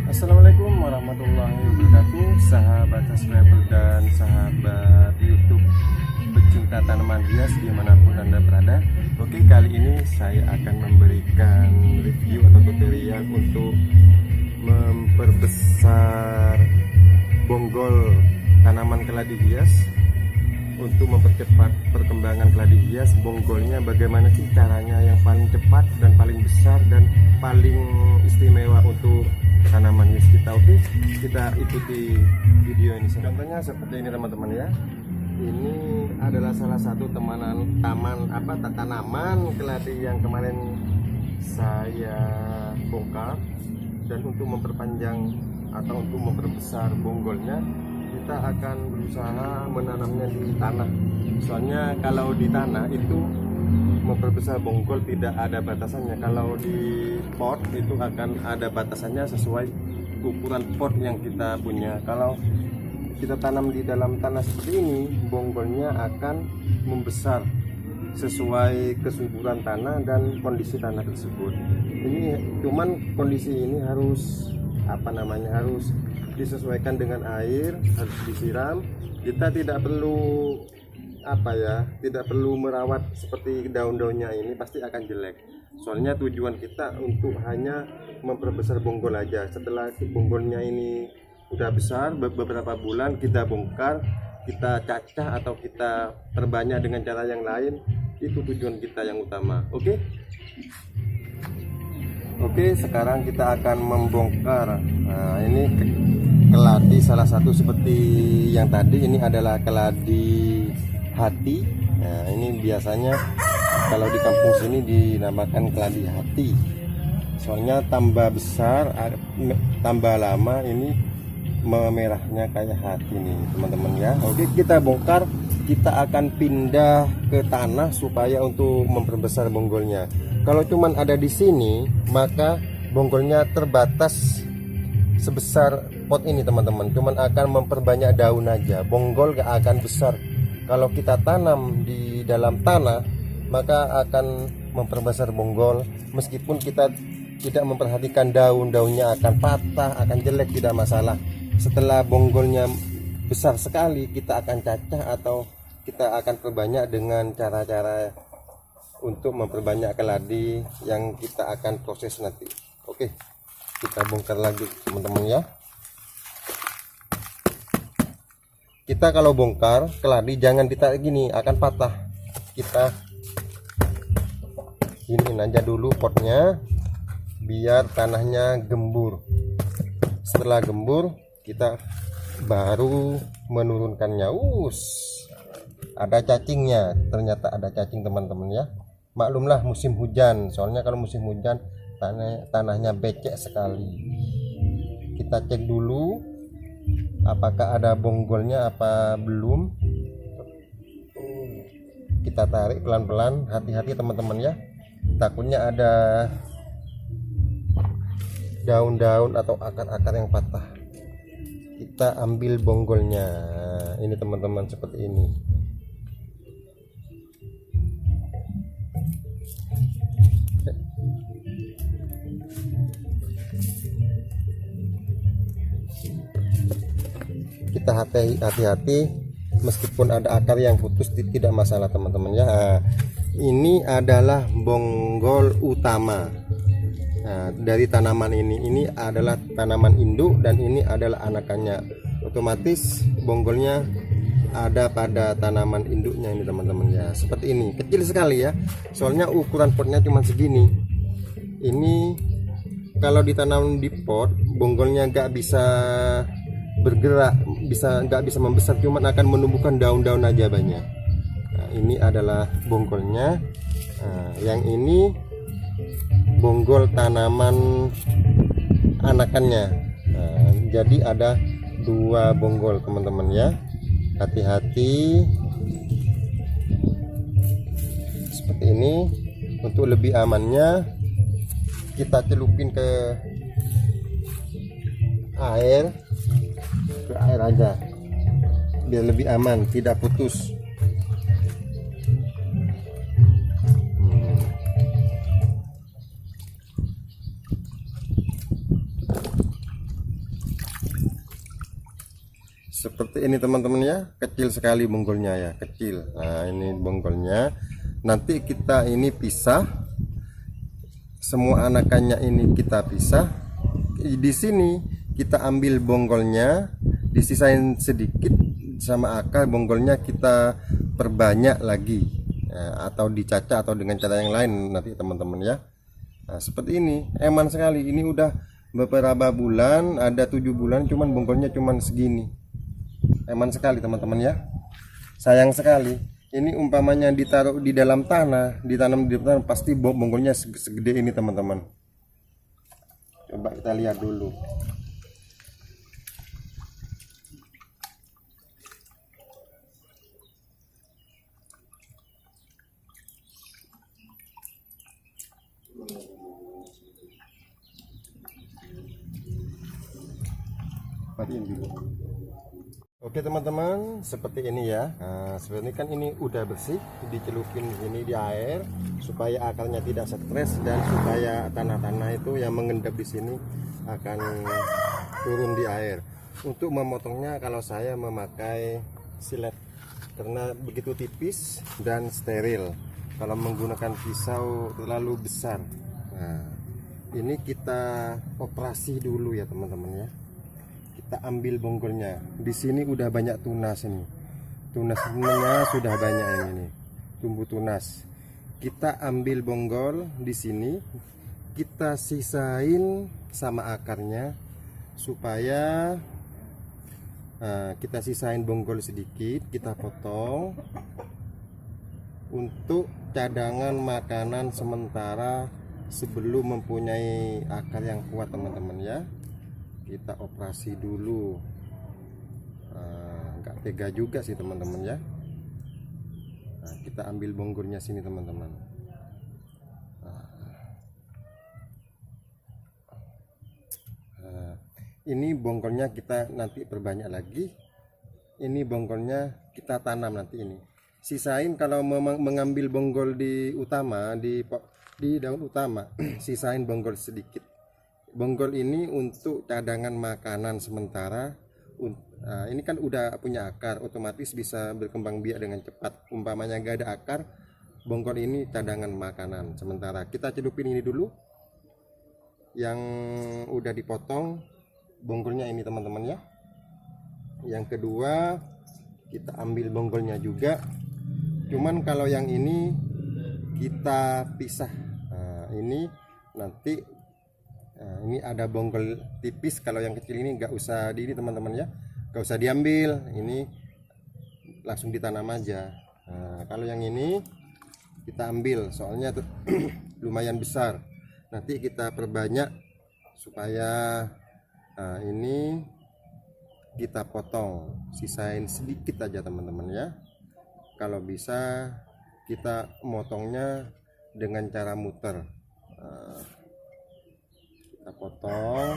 Assalamualaikum warahmatullahi wabarakatuh, sahabat subscriber dan sahabat YouTube pecinta tanaman hias dimanapun Anda berada. Oke, kali ini saya akan memberikan review atau tutorial untuk memperbesar bonggol tanaman keladi hias. Untuk mempercepat perkembangan keladi hias, bonggolnya bagaimana sih caranya yang paling cepat dan paling besar dan paling istimewa untuk tanaman hias kita. Oke, kita ikuti video ini. Contohnya seperti ini teman-teman ya. Ini adalah salah satu tanaman keladi yang kemarin saya bongkar, dan untuk memperpanjang atau untuk memperbesar bonggolnya kita akan berusaha menanamnya di tanah. Soalnya kalau di tanah itu memperbesar bonggol tidak ada batasannya. Kalau di pot itu akan ada batasannya sesuai ukuran pot yang kita punya. Kalau kita tanam di dalam tanah seperti ini, bonggolnya akan membesar sesuai kesuburan tanah dan kondisi tanah tersebut. Ini cuman kondisi ini harus harus disesuaikan dengan air, harus disiram. Kita tidak perlu tidak perlu merawat seperti daun-daunnya ini, pasti akan jelek. Soalnya tujuan kita untuk hanya memperbesar bonggol aja. Setelah bonggolnya ini udah besar, beberapa bulan kita bongkar, kita cacah atau kita perbanyak dengan cara yang lain. Itu tujuan kita yang utama. Oke, sekarang kita akan membongkar. Nah, ini keladi salah satu seperti yang tadi. Ini adalah keladi hati. Nah, ini biasanya kalau di kampung sini dinamakan keladi hati. Soalnya tambah besar, tambah lama ini memerahnya kayak hati nih teman-teman ya. Oke, kita bongkar. Kita akan pindah ke tanah supaya untuk memperbesar bonggolnya. Kalau cuman ada di sini, maka bonggolnya terbatas sebesar pot ini teman-teman. Cuman akan memperbanyak daun aja, bonggol gak akan besar. Kalau kita tanam di dalam tanah, maka akan memperbesar bonggol. Meskipun kita tidak memperhatikan daun-daunnya akan patah, akan jelek, tidak masalah. Setelah bonggolnya besar sekali, kita akan cacah atau kita akan perbanyak dengan cara-cara untuk memperbanyak keladi yang kita akan proses nanti. Oke, kita bongkar lagi teman-teman ya. Kita kalau bongkar keladi jangan ditarik gini, akan patah. Kita giniin aja dulu potnya biar tanahnya gembur. Setelah gembur kita baru menurunkannya. Ada cacingnya, ternyata ada cacing teman-teman ya. Maklumlah musim hujan, soalnya kalau musim hujan tanahnya becek sekali. Kita cek dulu apakah ada bonggolnya apa belum. Kita tarik pelan-pelan, hati-hati teman-teman ya, takutnya ada daun-daun atau akar-akar yang patah. Kita ambil bonggolnya, ini teman-teman seperti ini. Kita hati-hati, meskipun ada akar yang putus tidak masalah teman-teman ya. Ini adalah bonggol utama. Nah, dari tanaman ini adalah tanaman induk dan ini adalah anakannya. Otomatis bonggolnya ada pada tanaman induknya ini teman-teman ya. Seperti ini, kecil sekali ya. Soalnya ukuran potnya cuma segini. Ini kalau ditanam di pot, bonggolnya nggak bisa bergerak, nggak bisa membesar, cuma akan menumbuhkan daun-daun aja banyak. Nah, ini adalah bonggolnya. Nah, yang ini bonggol tanaman anakannya. Nah, jadi ada 2 bonggol teman-teman ya. Hati-hati seperti ini. Untuk lebih amannya kita celupin ke air aja biar lebih aman, tidak putus. seperti ini teman-teman ya, kecil sekali bonggolnya ya, kecil. Nah ini bonggolnya, nanti kita ini pisah, semua anakannya ini kita pisah. Di sini kita ambil bonggolnya, disisain sedikit sama akar bonggolnya kita perbanyak lagi, atau dicacah atau dengan cara yang lain nanti teman-teman ya. Nah, seperti ini, eman sekali. Ini udah beberapa bulan, ada 7 bulan, cuman bonggolnya cuman segini. Eman sekali teman-teman ya. Sayang sekali. Ini umpamanya ditaruh di dalam tanah, ditanam di tanah, pasti bonggolnya segede ini teman-teman. Coba kita lihat dulu. Matiin dulu. Oke teman-teman, seperti ini ya. Nah, seperti ini kan ini udah bersih, dicelupin ini di air supaya akarnya tidak stres dan supaya tanah-tanah itu yang mengendap di sini akan turun di air. Untuk memotongnya kalau saya memakai silet karena begitu tipis dan steril. Kalau menggunakan pisau terlalu besar. Nah, ini kita operasi dulu ya teman-teman ya. Kita ambil bonggolnya. Di sini udah banyak tunas ini. Tunasnya sudah banyak ini, tumbuh tunas. Kita ambil bonggol di sini, kita sisain sama akarnya supaya kita sisain bonggol sedikit, kita potong untuk cadangan makanan sementara sebelum mempunyai akar yang kuat teman-teman ya. Kita operasi dulu, nggak tega juga sih teman-teman ya. Nah, kita ambil bonggolnya sini teman-teman. Ini bonggolnya kita nanti perbanyak lagi. Ini bonggolnya kita tanam nanti ini. Sisain kalau mengambil bonggol di utama di daun utama, sisain bonggol sedikit. Bonggol ini untuk cadangan makanan sementara. Ini kan udah punya akar, otomatis bisa berkembang biak dengan cepat. Umpamanya gak ada akar, bonggol ini cadangan makanan sementara. Kita celupin ini dulu yang udah dipotong bonggolnya ini teman-teman ya. Yang kedua kita ambil bonggolnya juga, cuman kalau yang ini kita pisah. Ini nanti ini ada bonggol tipis, kalau yang kecil ini nggak usah di ini teman-teman ya, nggak usah diambil, ini langsung ditanam aja. Kalau yang ini kita ambil soalnya tuh lumayan besar, nanti kita perbanyak supaya ini kita potong, sisain sedikit aja teman-teman ya. Kalau bisa kita motongnya dengan cara muter. Kita potong.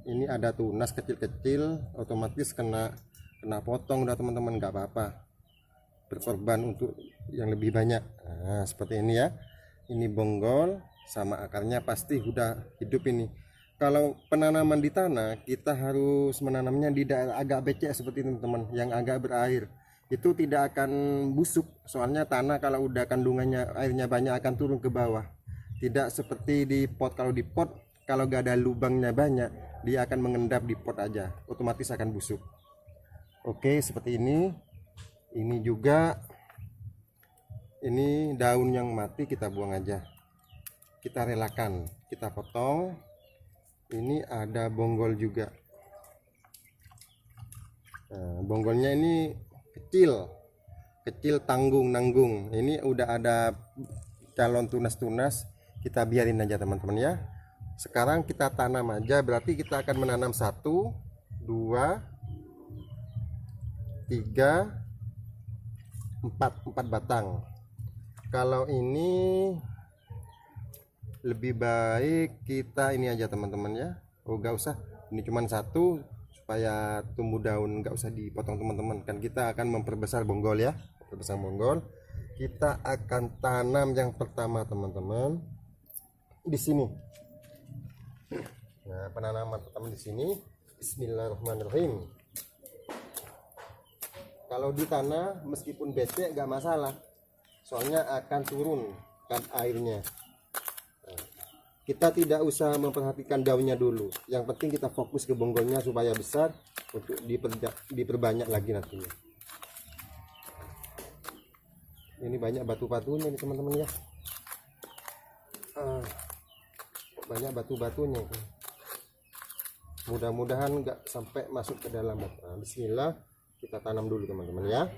Ini ada tunas kecil-kecil, otomatis kena potong udah teman-teman, nggak apa-apa, berkorban untuk yang lebih banyak. Nah, seperti ini ya. Ini bonggol sama akarnya pasti udah hidup ini. Kalau penanaman di tanah, kita harus menanamnya di daerah agak becek seperti ini teman-teman, yang agak berair. Itu tidak akan busuk, soalnya tanah kalau udah kandungannya airnya banyak akan turun ke bawah. Tidak seperti di pot. Kalau di pot, kalau gak ada lubangnya banyak, dia akan mengendap di pot aja, otomatis akan busuk. Oke, seperti ini. Ini juga, ini daun yang mati kita buang aja, kita relakan, kita potong. Ini ada bonggol juga. Nah, bonggolnya ini kecil tanggung. Ini udah ada calon tunas-tunas, kita biarin aja teman-teman ya. Sekarang kita tanam aja, berarti kita akan menanam 1, 2, 3, 4 batang. Kalau ini lebih baik kita ini aja teman-teman ya. Oh nggak usah, ini cuma 1 supaya tumbuh daun, nggak usah dipotong teman-teman. Kan kita akan memperbesar bonggol ya, memperbesar bonggol. Kita akan tanam yang pertama teman-teman di sini. Nah, penanaman pertama di sini Bismillahirrahmanirrahim. Kalau di tanah meskipun becek gak masalah, soalnya akan turun kan airnya. Kita tidak usah memperhatikan daunnya dulu, yang penting kita fokus ke bonggolnya supaya besar untuk diperbanyak lagi nantinya. Ini banyak batu-batunya nih teman-teman ya, banyak batu-batunya. Mudah-mudahan nggak sampai masuk ke dalam. Nah, bismillah, kita tanam dulu teman-teman ya.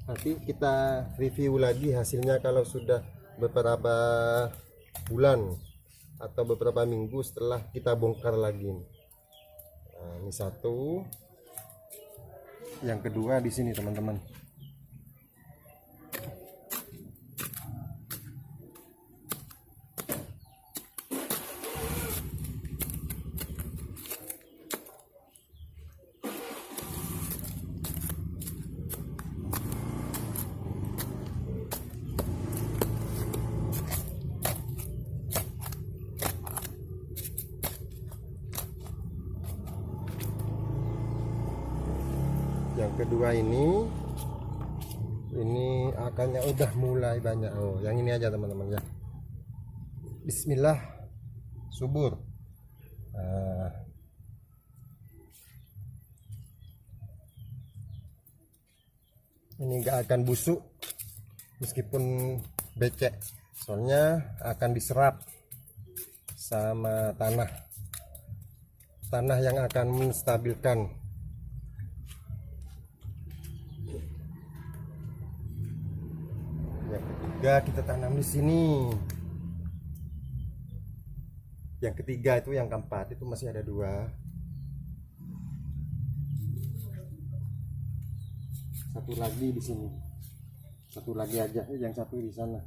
Nanti kita review lagi hasilnya kalau sudah beberapa bulan atau beberapa minggu setelah kita bongkar lagi. Nah, ini satu, yang kedua di sini teman-teman. Yang kedua ini akarnya udah mulai banyak. Oh, yang ini aja teman-teman ya. Bismillah, subur. Nah, ini enggak akan busuk meskipun becek, soalnya akan diserap sama tanah yang akan menstabilkan. Yang ketiga kita tanam di sini. Yang ketiga itu, yang keempat itu masih ada dua. Satu lagi di sini. Satu lagi aja, yang satu di sana.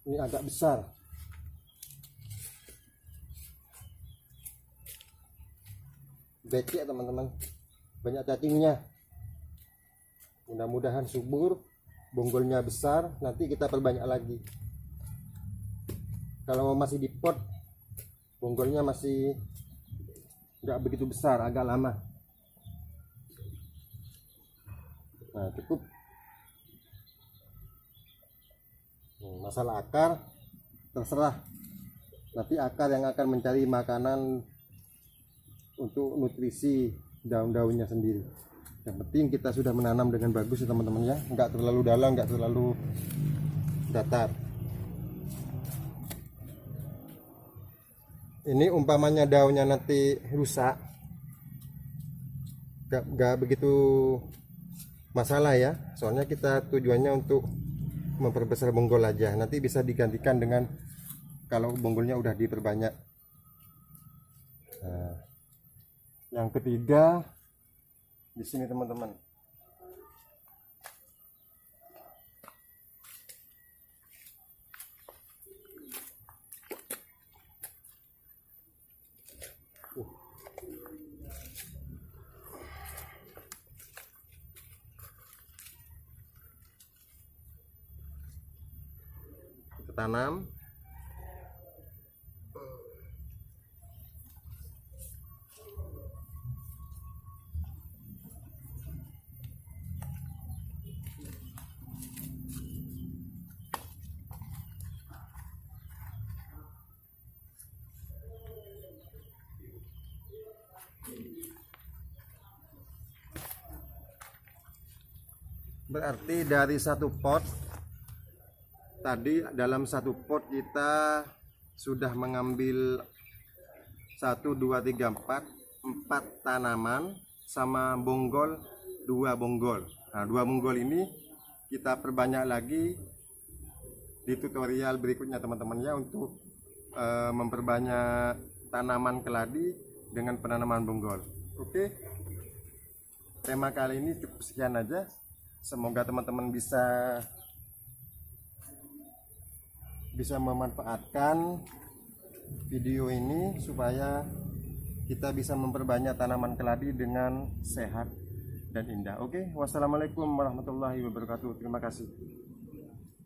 Ini agak besar. Becek teman-teman. Banyak cacingnya. Mudah-mudahan subur, bonggolnya besar, nanti kita perbanyak lagi. Kalau masih di pot, bonggolnya masih nggak begitu besar, agak lama. Nah, cukup. Masalah akar terserah, nanti akar yang akan mencari makanan untuk nutrisi daun-daunnya sendiri. Yang penting kita sudah menanam dengan bagus ya teman-teman ya, nggak terlalu dalam, nggak terlalu datar. Ini umpamanya daunnya nanti rusak, nggak begitu masalah ya, soalnya kita tujuannya untuk memperbesar bonggol aja. Nanti bisa digantikan dengan kalau bonggolnya udah diperbanyak. Nah, yang ketiga di sini teman-teman. Kita tanam. Berarti dari satu pot tadi, dalam satu pot kita sudah mengambil 1, 2, 3, 4 tanaman sama bonggol, 2 bonggol. Nah, 2 bonggol ini kita perbanyak lagi di tutorial berikutnya teman-teman ya, untuk memperbanyak tanaman keladi dengan penanaman bonggol. Oke, tema kali ini cukup sekian aja. Semoga teman-teman bisa memanfaatkan video ini supaya kita bisa memperbanyak tanaman keladi dengan sehat dan indah. Oke, wassalamualaikum warahmatullahi wabarakatuh. Terima kasih.